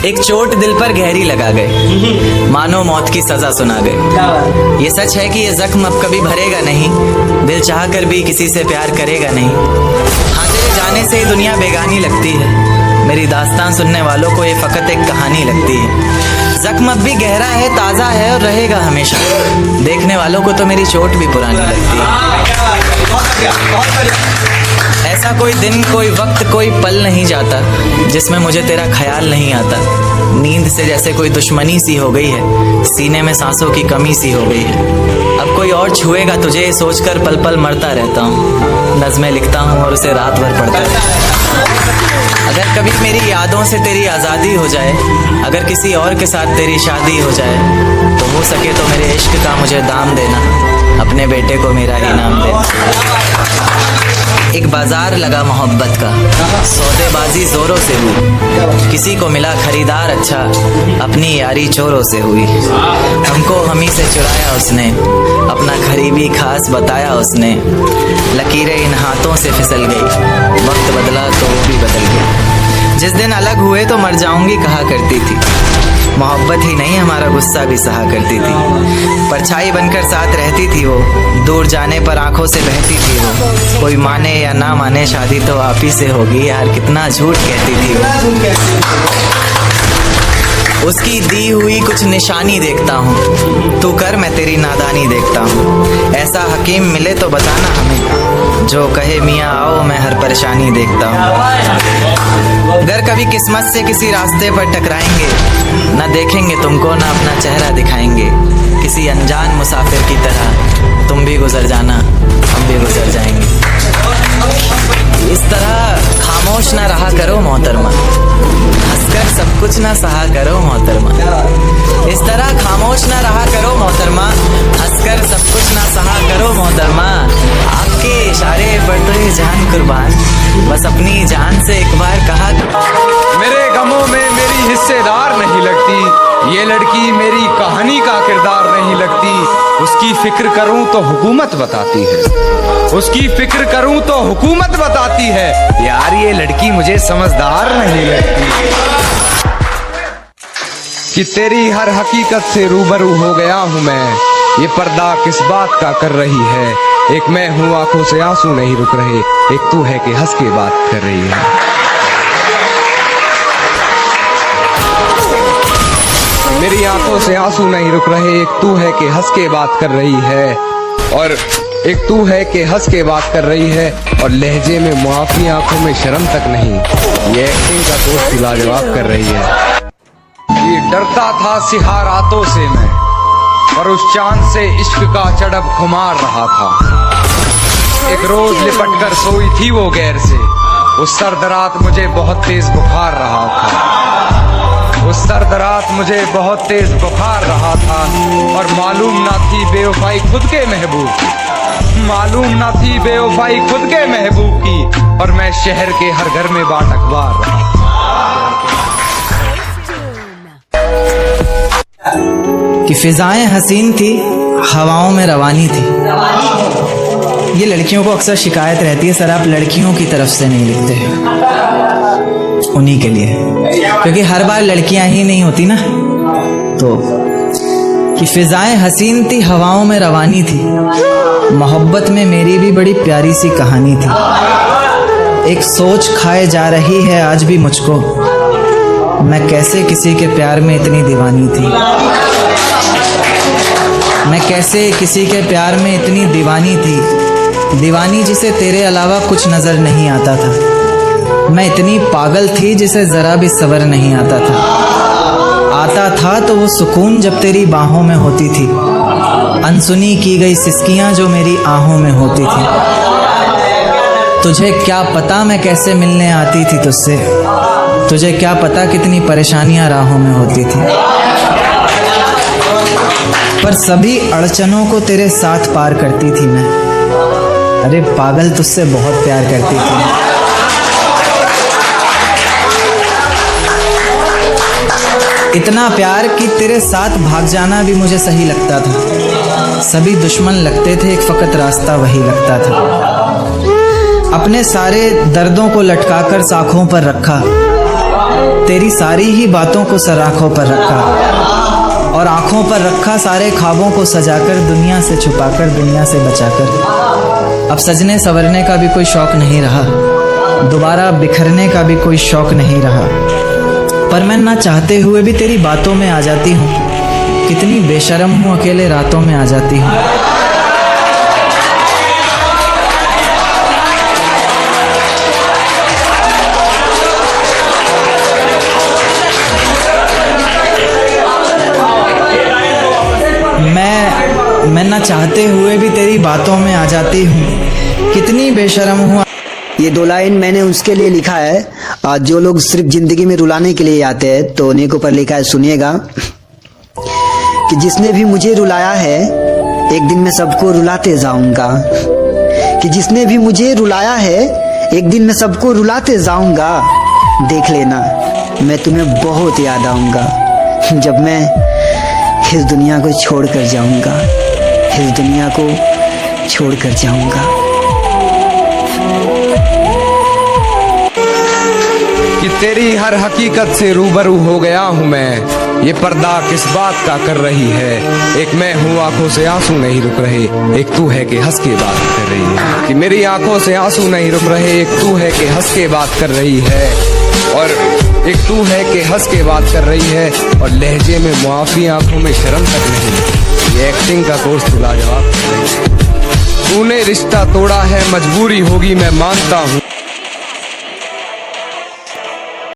एक चोट दिल पर गहरी लगा गए, मानो मौत की सजा सुना गए। ये सच है कि ये जख्म अब कभी भरेगा नहीं, दिल चाह कर भी किसी से प्यार करेगा नहीं। हाँ, तेरे जाने से ही दुनिया बेगानी लगती है, मेरी दास्तान सुनने वालों को ये फकत एक कहानी लगती है। जख्म अब भी गहरा है, ताज़ा है और रहेगा हमेशा, देखने वालों को तो मेरी चोट भी पुरानी लगती है। ऐसा कोई दिन, कोई वक्त, कोई पल नहीं जाता जिसमें मुझे तेरा ख्याल नहीं आता। नींद से जैसे कोई दुश्मनी सी हो गई है, सीने में सांसों की कमी सी हो गई है। अब कोई और छुएगा तुझे सोचकर पल पल मरता रहता हूँ, नज़्में लिखता हूँ और उसे रात भर पढ़ता रहता हूँ। अगर कभी मेरी यादों से तेरी आज़ादी हो जाए, अगर किसी और के साथ तेरी शादी हो जाए, तो हो सके तो मेरे इश्क का मुझे दाम देना, अपने बेटे को मेरा इनाम देना। एक बाजार लगा मोहब्बत का, सौदेबाजी जोरों से हुई, किसी को मिला खरीदार अच्छा, अपनी यारी चोरों से हुई। हमको हमी से चुराया उसने, अपना करीबी खास बताया उसने, लकीरें इन हाथों से फिसल गई, वक्त बदला तो वो भी बदल गया। जिस दिन अलग हुए तो मर जाऊंगी कहा करती थी, मोहब्बत ही नहीं हमारा गुस्सा भी सहा करती थी। परछाई बनकर साथ रहती थी वो, दूर जाने पर आंखों से बहती थी वो। कोई माने या ना माने शादी तो आप ही से होगी, यार कितना झूठ कहती थी वो। उसकी दी हुई कुछ निशानी देखता हूँ, तू कर मैं तेरी नादानी देखता हूँ। ऐसा हकीम मिले तो बताना हमें, जो कहे मियाँ आओ मैं हर परेशानी देखता हूँ। अगर कभी किस्मत से किसी रास्ते पर टकराएंगे, ना देखेंगे तुमको ना अपना चेहरा दिखाएंगे। किसी अनजान मुसाफिर की तरह तुम भी गुजर जाना, हम भी गुजर जाएंगे। इस तरह खामोश ना रहा करो मोहतरमा, हंसकर सब कुछ ना सहा करो मोहतरमा। इस तरह खामोश ना रहा करो मोहतरमा, हंसकर सब कुछ ना सहा करो मोहतरमा। आपके इशारे पर तो ये जान कुर्बान, बस अपनी जान से एक बार कहा। मेरे गमों में मेरी हिस्सेदार नहीं लगती, ये लड़की मेरी कहानी का किरदार नहीं लगती। उसकी फिक्र करूं तो हुकूमत बताती है, उसकी फिक्र करूं तो हुकूमत बताती है। यार ये लड़की मुझे समझदार नहीं लगती। कि तेरी हर हकीकत से रूबरू हो गया हूं मैं, ये पर्दा किस बात का कर रही है। एक मैं हूँ आंखों से आंसू नहीं रुक रहे, एक तू है कि हंस के बात कर रही है। मेरी आंखों से आंसू नहीं रुक रहे, एक तू है कि हंस के बात कर रही है। और एक तू है कि हंस के बात कर रही है, और लहजे में मुआफी आंखों में शर्म तक नहीं, ये एक्टिंग का दोस्त लाजवाब कर रही है। ये डरता था सिहा रातों से मैं, और उस चांद से इश्क का चढ़ब खुमार रहा था। एक रोज लिपट कर सोई थी वो गैर से, उस सर्द रात मुझे बहुत तेज बुखार रहा था। उस सर्द रात मुझे बहुत तेज बुखार रहा था, और मालूम ना थी बेवफाई खुद के महबूब की, मालूम ना थी बेवफाई खुद के महबूब की। और मैं शहर के हर घर में बाट अखबार रहा। कि फिजाएं हसीन थी, हवाओं में रवानी थी। ये लड़कियों को अक्सर शिकायत रहती है, सर आप लड़कियों की तरफ से नहीं लिखते हैं, उन्हीं के लिए, क्योंकि हर बार लड़कियां ही नहीं होती ना। तो कि फिजाएं हसीन थी, हवाओं में रवानी थी, मोहब्बत में मेरी भी बड़ी प्यारी सी कहानी थी। एक सोच खाए जा रही है आज भी मुझको, मैं कैसे किसी के प्यार में इतनी दीवानी थी। मैं कैसे किसी के प्यार में इतनी दीवानी थी, दीवानी जिसे तेरे अलावा कुछ नज़र नहीं आता था। मैं इतनी पागल थी जिसे ज़रा भी सब्र नहीं आता था तो वो सुकून जब तेरी बाहों में होती थी, अनसुनी की गई सिसकियाँ जो मेरी आहों में होती थी। तुझे क्या पता मैं कैसे मिलने आती थी तुझसे, तुझे क्या पता कितनी परेशानियाँ राहों में होती थी। पर सभी अड़चनों को तेरे साथ पार करती थी मैं, अरे पागल तुझसे बहुत प्यार करती थी। इतना प्यार कि तेरे साथ भाग जाना भी मुझे सही लगता था। सभी दुश्मन लगते थे, एक फ़कत रास्ता वही लगता था। अपने सारे दर्दों को लटकाकर साखों पर रखा, तेरी सारी ही बातों को सर आँखों पर रखा और आँखों पर रखा सारे ख्वाबों को सजाकर, दुनिया से छुपाकर, दुनिया से बचाकर। अब सजने संवरने का भी कोई शौक नहीं रहा, दोबारा बिखरने का भी कोई शौक नहीं रहा। पर मैं ना चाहते हुए भी तेरी बातों में आ जाती हूँ। कितनी बेशर्म हूँ, अकेले रातों में आ जाती हूँ। मैं ना चाहते हुए भी तेरी बातों में आ जाती हूँ। कितनी बेशर्म हूँ। ये 2 लाइन मैंने उसके लिए लिखा है जो लोग सिर्फ जिंदगी में रुलाने के लिए आते हैं। तो उन्हीं के ऊपर लिखा है, सुनिएगा कि जिसने भी मुझे रुलाया है एक दिन मैं सबको रुलाते जाऊंगा। कि जिसने भी मुझे रुलाया है एक दिन मैं सबको रुलाते जाऊंगा। देख लेना मैं तुम्हें बहुत याद आऊंगा जब मैं इस दुनिया को छोड़ कर जाऊंगा। इस दुनिया को छोड़ कर जाऊंगा। कि तेरी हर हकीकत से रूबरू हो गया हूँ मैं। ये पर्दा किस बात का कर रही है। एक मैं हूँ, आंखों से आंसू नहीं रुक रहे, एक तू है कि हंस के बात कर रही है। कि मेरी आंखों से आंसू नहीं रुक रहे, एक तू है कि हंस के बात कर रही है। और एक तू है कि हंस के बात कर रही है और लहजे में मुआफी, आंखों में शर्म तक नहीं। ये एक्टिंग का कोर्स तू लाजवाब। तूने रिश्ता तोड़ा है, मजबूरी होगी मैं मानता हूँ।